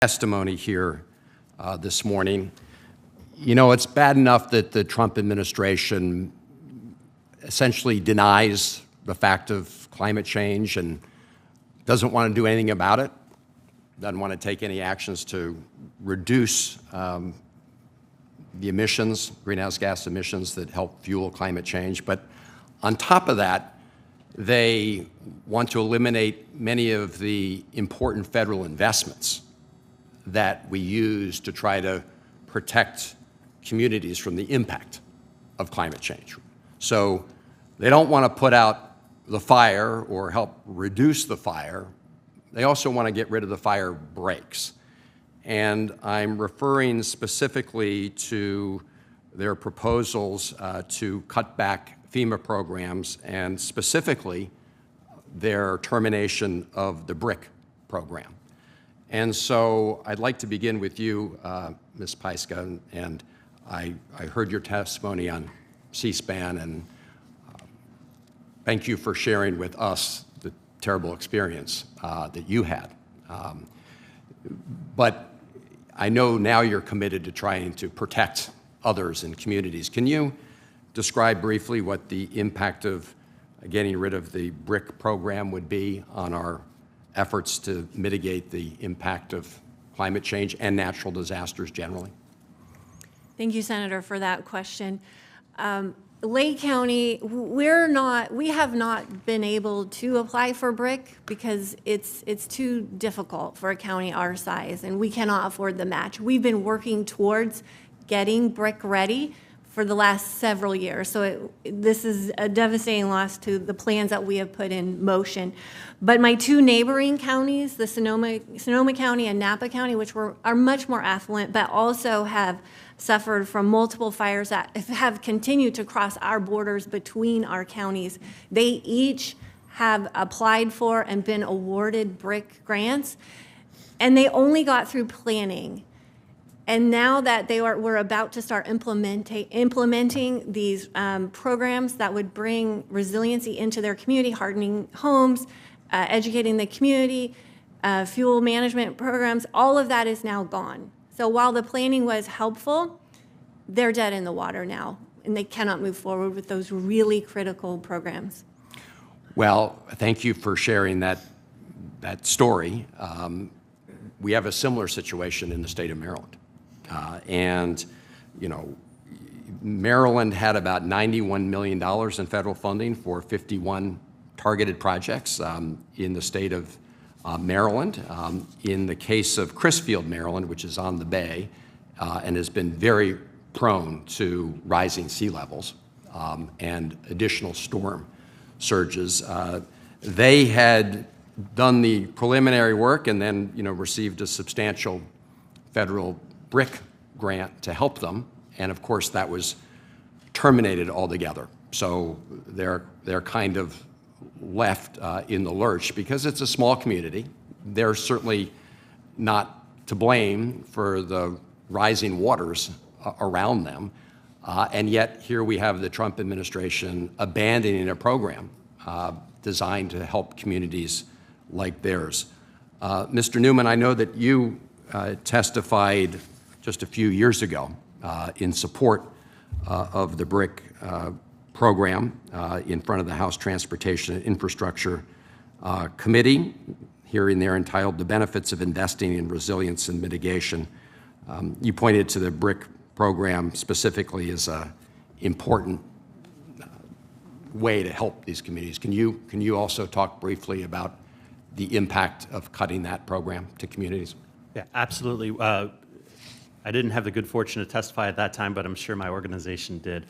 Testimony here this morning. You know, it's bad enough that the Trump administration essentially denies the fact of climate change and doesn't want to do anything about it, doesn't want to take any actions to reduce the emissions, greenhouse gas emissions that help fuel climate change. But on top of that, they want to eliminate many of the important federal investments that we use to try to protect communities from the impact of climate change. So they don't want to put out the fire or help reduce the fire. They also want to get rid of the fire breaks. And I'm referring specifically to their proposals to cut back FEMA programs and specifically their termination of the BRIC program. And so I'd like to begin with you, Ms. Pyska, and I heard your testimony on C-SPAN, and thank you for sharing with us the terrible experience that you had. But I know now you're committed to trying to protect others and communities. Can you describe briefly what the impact of getting rid of the BRIC program would be on our efforts to mitigate the impact of climate change and natural disasters generally? Thank you, Senator, for that question. Lake County, we have not been able to apply for BRIC because it's too difficult for a county our size, and we cannot afford the match. We've been working towards getting BRIC ready for the last several years. So this is a devastating loss to the plans that we have put in motion. But my two neighboring counties, the Sonoma County and Napa County, which are much more affluent, but also have suffered from multiple fires that have continued to cross our borders between our counties, they each have applied for and been awarded BRIC grants, and they only got through planning. And now that we're about to start implementing these programs that would bring resiliency into their community, hardening homes, educating the community, fuel management programs, all of that is now gone. So while the planning was helpful, they're dead in the water now, and they cannot move forward with those really critical programs. Well, thank you for sharing that story. We have a similar situation in the state of Maryland. And, you know, Maryland had about $91 million in federal funding for 51 targeted projects in the state of Maryland. In the case of Crisfield, Maryland, which is on the Bay and has been very prone to rising sea levels and additional storm surges, they had done the preliminary work and then, you know, received a substantial federal BRIC grant to help them, and of course that was terminated altogether. So they're kind of left in the lurch because it's a small community. They're certainly not to blame for the rising waters around them, and yet here we have the Trump administration abandoning a program designed to help communities like theirs. Mr. Newman, I know that you testified just a few years ago in support of the BRIC program in front of the House Transportation and Infrastructure Committee, hearing there entitled "The Benefits of Investing in Resilience and Mitigation." You pointed to the BRIC program specifically as an important way to help these communities. Can you also talk briefly about the impact of cutting that program to communities? Yeah, absolutely. I didn't have the good fortune to testify at that time, but I'm sure my organization did.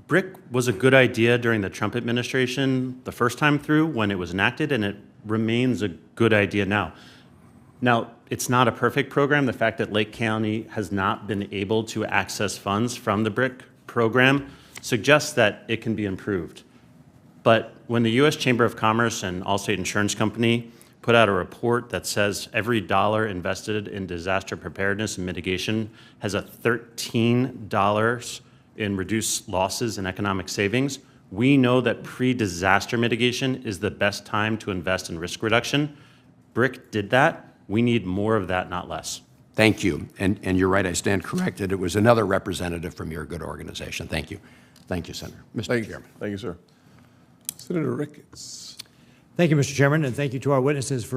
BRIC was a good idea during the Trump administration the first time through when it was enacted, and it remains a good idea now. Now, it's not a perfect program. The fact that Lake County has not been able to access funds from the BRIC program suggests that it can be improved. But when the U.S. Chamber of Commerce and Allstate Insurance Company put out a report that says every dollar invested in disaster preparedness and mitigation has a $13 in reduced losses and economic savings, we know that pre-disaster mitigation is the best time to invest in risk reduction. BRIC did that, We need more of that, not less. Thank you. And you're right, I stand corrected. It was another representative from your good organization. Thank you. Thank you, Senator. Mr. Chairman. Thank you, sir. Senator Ricketts. Thank you, Mr. Chairman, and thank you to our witnesses for